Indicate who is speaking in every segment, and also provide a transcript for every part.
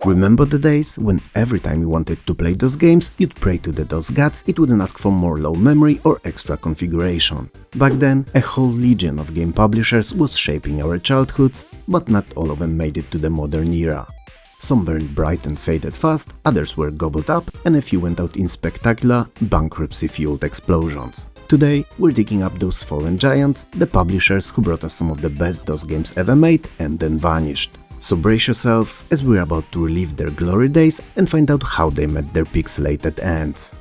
Speaker 1: Remember the days when every time you wanted to play those games, you'd pray to the DOS gods it wouldn't ask for more low memory or extra configuration. Back then, a whole legion of game publishers was shaping our childhoods, but not all of them made it to the modern era. Some burned bright and faded fast, others were gobbled up, and a few went out in spectacular, bankruptcy-fueled explosions. Today, we're digging up those fallen giants, the publishers who brought us some of the best DOS games ever made and then vanished. So brace yourselves as we're about to relive their glory days and find out how they met their pixelated ends.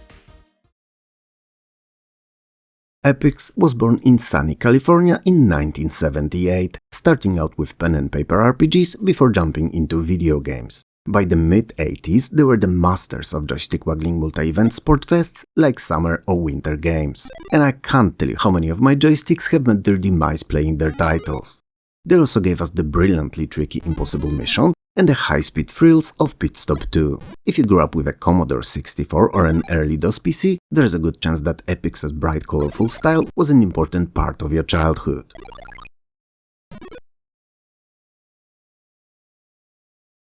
Speaker 1: Epyx was born in sunny California in 1978, starting out with pen and paper RPGs before jumping into video games. By the mid-80s, they were the masters of joystick-waggling multi-event sport fests like Summer or Winter Games. And I can't tell you how many of my joysticks have met their demise playing their titles. They also gave us the brilliantly tricky Impossible Mission and the high-speed thrills of Pit Stop 2. If you grew up with a Commodore 64 or an early DOS PC, there's a good chance that Epyx's bright, colorful style was an important part of your childhood.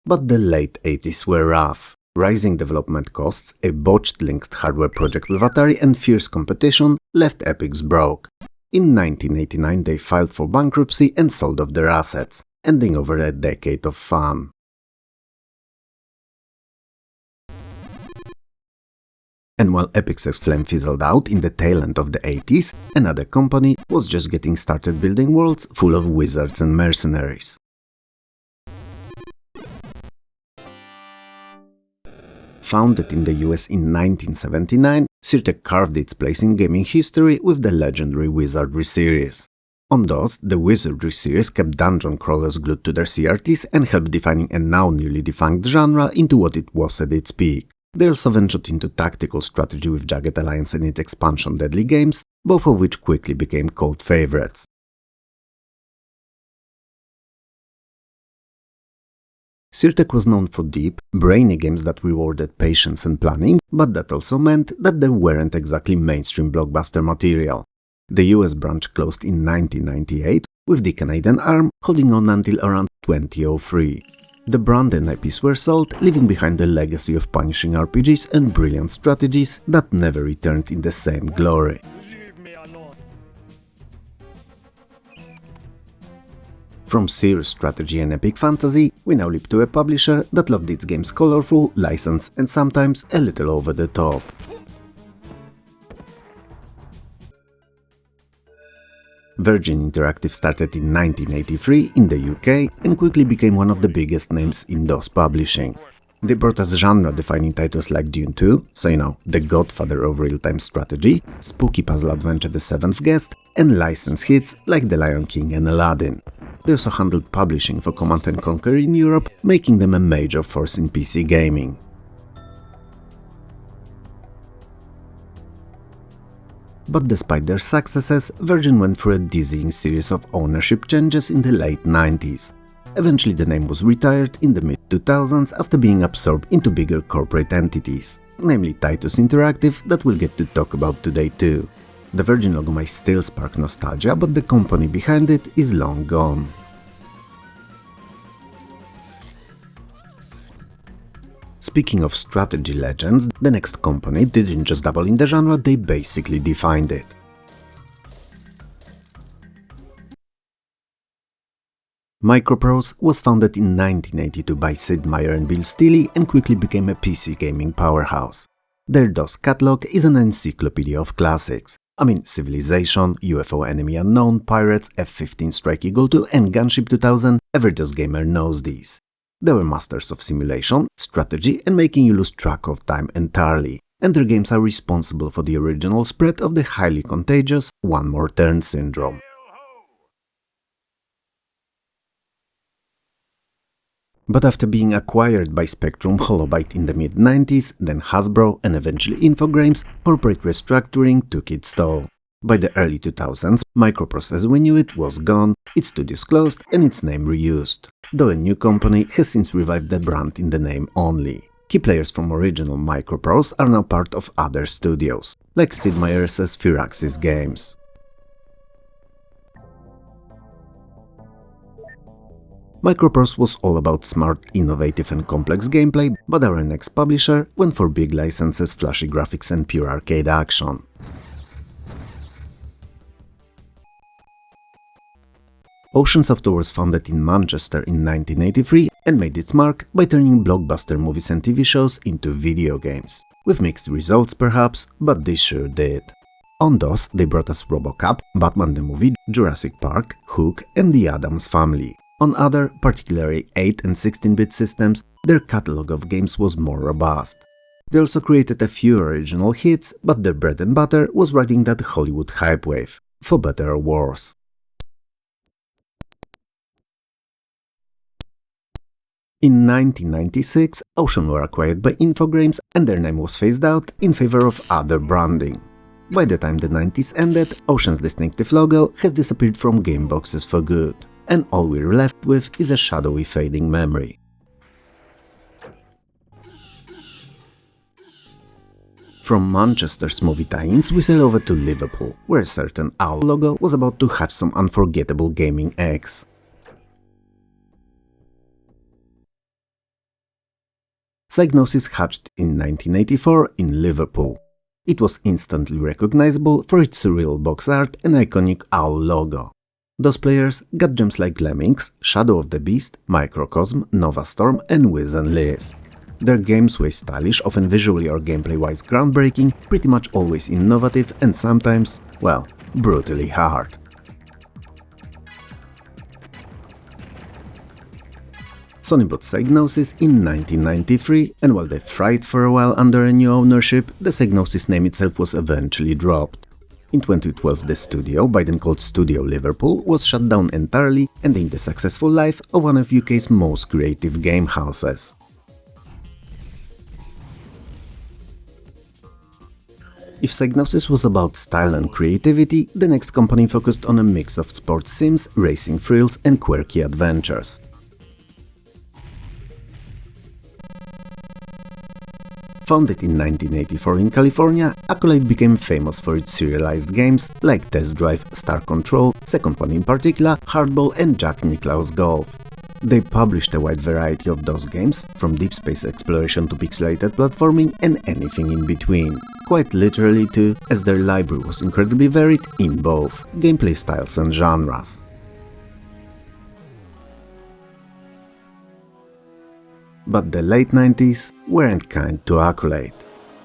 Speaker 1: But the late 80s were rough. Rising development costs, a botched linked hardware project with Atari and fierce competition left Epyx broke. In 1989 they filed for bankruptcy and sold off their assets, ending over a decade of fun. And while Epyx's flame fizzled out in the tail end of the 80s, another company was just getting started building worlds full of wizards and mercenaries. Founded in the US in 1979, Syrtec carved its place in gaming history with the legendary Wizardry series. On DOS, the Wizardry series kept dungeon crawlers glued to their CRTs and helped defining a now nearly defunct genre into what it was at its peak. They also ventured into tactical strategy with Jagged Alliance and its expansion Deadly Games, both of which quickly became cult favorites. Syrtec was known for deep, brainy games that rewarded patience and planning, but that also meant that they weren't exactly mainstream blockbuster material. The US branch closed in 1998, with the Canadian arm holding on until around 2003. The brand and IPs were sold, leaving behind the legacy of punishing RPGs and brilliant strategies that never returned in the same glory. From serious strategy and epic fantasy, we now leap to a publisher that loved its games colorful, licensed and sometimes a little over the top. V1rgin Interactive started in 1983 in the UK and quickly became one of the biggest names in DOS publishing. They brought us genre-defining titles like Dune 2, so you know, the godfather of real-time strategy, spooky puzzle adventure The Seventh Guest, and license hits like The Lion King and Aladdin. They also handled publishing for Command & Conquer in Europe, making them a major force in PC gaming. But despite their successes, V1rgin went through a dizzying series of ownership changes in the late 90s. Eventually the name was retired in the mid-2000s after being absorbed into bigger corporate entities, namely Titus Interactive that we'll get to talk about today too. The V1rgin logo may still spark nostalgia, but the company behind it is long gone. Speaking of strategy legends, the next company didn't just dabble in the genre, they basically defined it. MicroProse was founded in 1982 by Sid Meier and Bill Steely and quickly became a PC gaming powerhouse. Their DOS catalog is an encyclopedia of classics. I mean, Civilization, UFO Enemy Unknown, Pirates, F-15 Strike Eagle 2 and Gunship 2000, every DOS gamer knows these. They were masters of simulation, strategy and making you lose track of time entirely, and their games are responsible for the original spread of the highly contagious one more turn syndrome. But after being acquired by Spectrum Holobyte in the mid-90s, then Hasbro and eventually Infogrames, corporate restructuring took its toll. By the early 2000s, MicroProse as we knew it was gone, its studios closed and its name reused, though a new company has since revived the brand in the name only. Key players from original MicroProse are now part of other studios, like Sid Meier's Firaxis Games. MicroProse was all about smart, innovative and complex gameplay, but our next publisher went for big licenses, flashy graphics and pure arcade action. Ocean Software was founded in Manchester in 1983 and made its mark by turning blockbuster movies and TV shows into video games. With mixed results perhaps, but they sure did. On DOS, they brought us RoboCop, Batman the Movie, Jurassic Park, Hook and The Addams Family. On other, particularly 8 and 16-bit systems, their catalog of games was more robust. They also created a few original hits, but their bread and butter was riding that Hollywood hype wave, for better or worse. In 1996, Ocean were acquired by Infogrames and their name was phased out in favor of other branding. By the time the 90s ended, Ocean's distinctive logo has disappeared from game boxes for good, and all we're left with is a shadowy fading memory. From Manchester's movie tie-ins we sail over to Liverpool, where a certain owl logo was about to hatch some unforgettable gaming eggs. Psygnosis hatched in 1984 in Liverpool. It was instantly recognizable for its surreal box art and iconic owl logo. Those players got gems like Lemmings, Shadow of the Beast, Microcosm, Nova Storm and Wiz and Liz. Their games were stylish, often visually or gameplay-wise groundbreaking, pretty much always innovative and sometimes, well, brutally hard. Sony bought Psygnosis in 1993, and while they thrived for a while under a new ownership, the Psygnosis name itself was eventually dropped. In 2012 the studio, by then called Studio Liverpool, was shut down entirely, ending the successful life of one of UK's most creative game houses. If Psygnosis was about style and creativity, the next company focused on a mix of sports sims, racing thrills and quirky adventures. Founded in 1984 in California, Accolade became famous for its serialized games like Test Drive, Star Control, Second One in particular, Hardball and Jack Nicklaus Golf. They published a wide variety of those games, from deep space exploration to pixelated platforming and anything in between. Quite literally too, as their library was incredibly varied in both gameplay styles and genres. But the late 90s weren't kind to Accolade.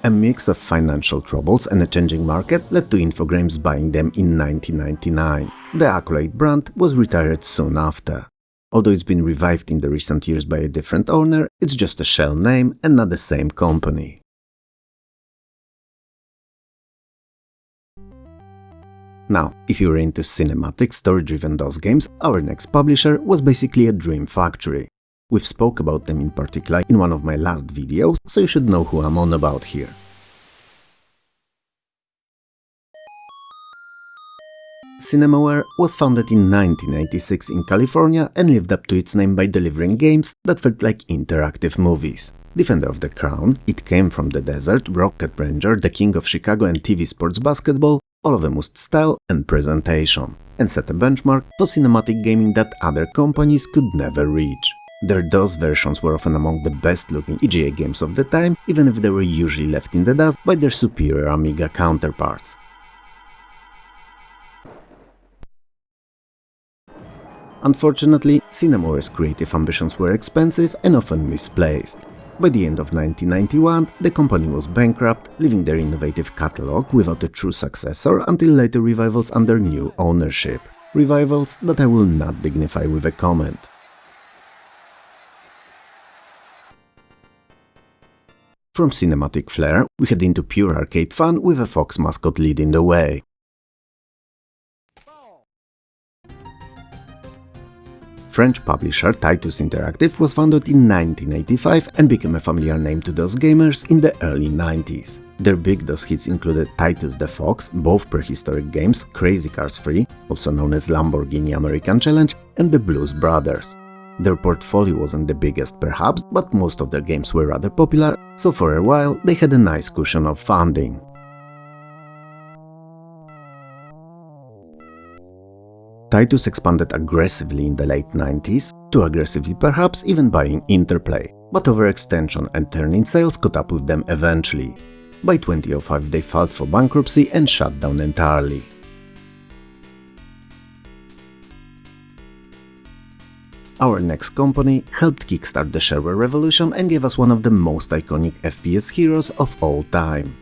Speaker 1: A mix of financial troubles and a changing market led to Infogrames buying them in 1999. The Accolade brand was retired soon after. Although it's been revived in the recent years by a different owner, it's just a shell name and not the same company. Now, if you're into cinematic, story-driven DOS games, our next publisher was basically a dream factory. We've spoke about them in particular in one of my last videos, so you should know who I'm on about here. Cinemaware was founded in 1986 in California and lived up to its name by delivering games that felt like interactive movies. Defender of the Crown, It Came from the Desert, Rocket Ranger, The King of Chicago and TV Sports Basketball, all of them used style and presentation, and set a benchmark for cinematic gaming that other companies could never reach. Their DOS versions were often among the best-looking EGA games of the time, even if they were usually left in the dust by their superior Amiga counterparts. Unfortunately, Cinemaware's creative ambitions were expensive and often misplaced. By the end of 1991, the company was bankrupt, leaving their innovative catalog without a true successor until later revivals under new ownership. Revivals that I will not dignify with a comment. From cinematic flair, we head into pure arcade fun with a fox mascot leading the way. French publisher Titus Interactive was founded in 1985 and became a familiar name to DOS gamers in the early 90s. Their big DOS hits included Titus the Fox, both prehistoric games, Crazy Cars 3, also known as Lamborghini American Challenge, and the Blues Brothers. Their portfolio wasn't the biggest perhaps, but most of their games were rather popular, so for a while they had a nice cushion of funding. Titus expanded aggressively in the late 90s, too aggressively perhaps even buying Interplay, but overextension and turn-in sales caught up with them eventually. By 2005 they filed for bankruptcy and shut down entirely. Our next company helped kickstart the shareware revolution and gave us one of the most iconic FPS heroes of all time.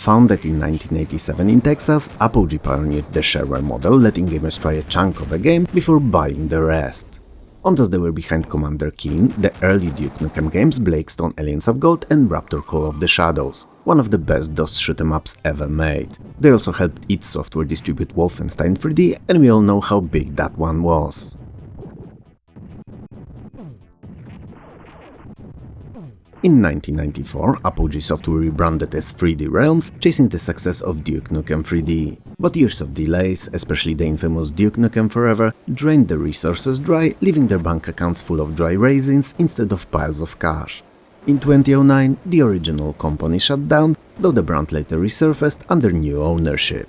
Speaker 1: Founded in 1987 in Texas, Apogee pioneered the shareware model, letting gamers try a chunk of a game before buying the rest. On those they were behind Commander Keen, the early Duke Nukem games Blakestone Aliens of Gold and Raptor Call of the Shadows, one of the best DOS shoot-em-ups ever made. They also helped id Software distribute Wolfenstein 3D, and we all know how big that one was. In 1994, Apogee Software rebranded as 3D Realms, chasing the success of Duke Nukem 3D. But years of delays, especially the infamous Duke Nukem Forever, drained the resources dry, leaving their bank accounts full of dry raisins instead of piles of cash. In 2009, the original company shut down, though the brand later resurfaced under new ownership.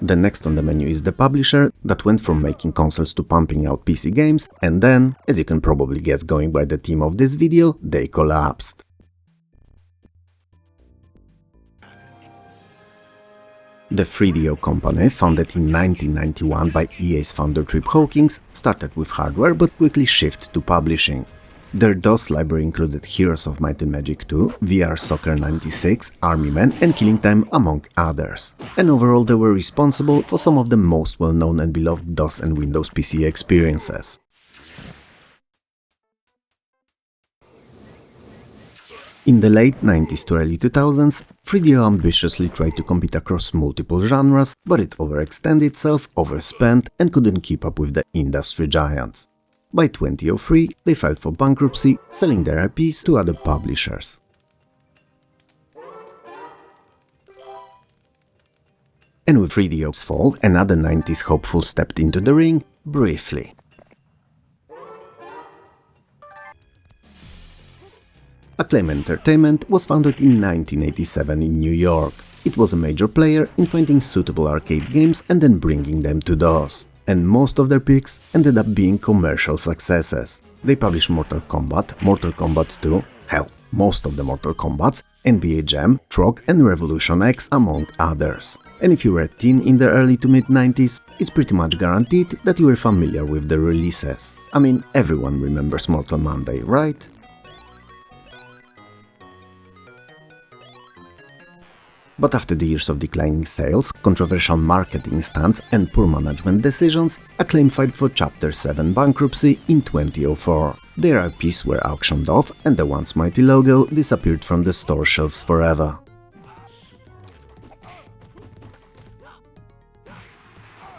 Speaker 1: The next on the menu is the publisher that went from making consoles to pumping out PC games, and then, as you can probably guess going by the theme of this video, they collapsed. The 3DO company, founded in 1991 by EA's founder Trip Hawkins, started with hardware but quickly shifted to publishing. Their DOS library included Heroes of Might and Magic 2, VR Soccer 96, Army Men and Killing Time among others. And overall they were responsible for some of the most well-known and beloved DOS and Windows PC experiences. In the late 90s to early 2000s, 3DO ambitiously tried to compete across multiple genres, but it overextended itself, overspent, and couldn't keep up with the industry giants. By 2003, they filed for bankruptcy, selling their IPs to other publishers. And with 3DO's fall, another 90s hopeful stepped into the ring, briefly. Acclaim Entertainment was founded in 1987 in New York. It was a major player in finding suitable arcade games and then bringing them to DOS. And most of their picks ended up being commercial successes. They published Mortal Kombat, Mortal Kombat 2, hell, most of the Mortal Kombats, NBA Jam, Trog and Revolution X among others. And if you were a teen in the early to mid-90s, it's pretty much guaranteed that you were familiar with the releases. I mean, everyone remembers Mortal Monday, right? But after the years of declining sales, controversial marketing stunts and poor management decisions, Acclaim filed for Chapter 7 bankruptcy in 2004. Their IPs were auctioned off and the once mighty logo disappeared from the store shelves forever.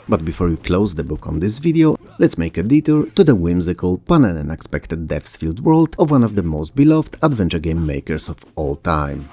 Speaker 1: But before we close the book on this video, let's make a detour to the whimsical, fun and unexpected devs-filled world of one of the most beloved adventure game makers of all time.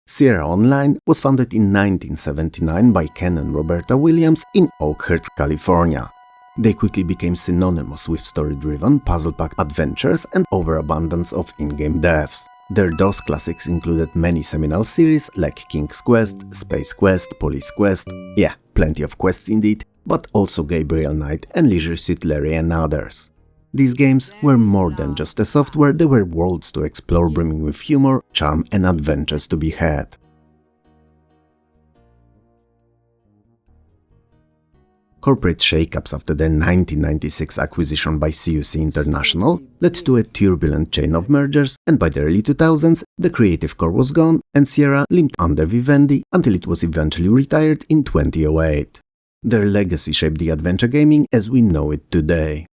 Speaker 1: Sierra Online was founded in 1979 by Ken and Roberta Williams in Oakhurst, California. They quickly became synonymous with story-driven, puzzle-packed adventures and overabundance of in-game devs. Their DOS classics included many seminal series like King's Quest, Space Quest, Police Quest, yeah, plenty of quests indeed, but also Gabriel Knight and Leisure Suit Larry and others. These games were more than just a software, they were worlds to explore brimming with humor, charm and adventures to be had. Corporate shakeups after the 1996 acquisition by CUC International led to a turbulent chain of mergers, and by the early 2000s the creative core was gone and Sierra limped under Vivendi until it was eventually retired in 2008. Their legacy shaped the adventure gaming as we know it today.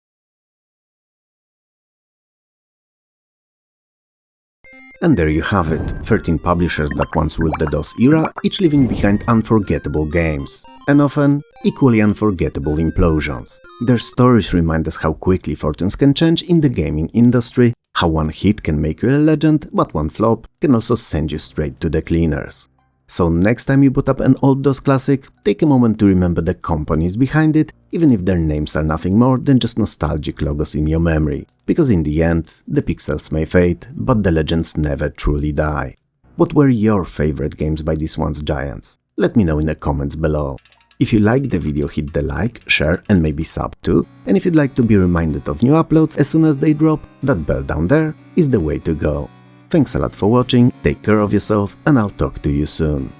Speaker 1: And there you have it, 13 publishers that once ruled the DOS era, each leaving behind unforgettable games, and often equally unforgettable implosions. Their stories remind us how quickly fortunes can change in the gaming industry, how one hit can make you a legend, but one flop can also send you straight to the cleaners. So next time you boot up an old DOS classic, take a moment to remember the companies behind it, even if their names are nothing more than just nostalgic logos in your memory. Because in the end, the pixels may fade, but the legends never truly die. What were your favorite games by these once giants? Let me know in the comments below. If you liked the video, hit the like, share and maybe sub too, and if you'd like to be reminded of new uploads as soon as they drop, that bell down there is the way to go. Thanks a lot for watching, take care of yourself, and I'll talk to you soon.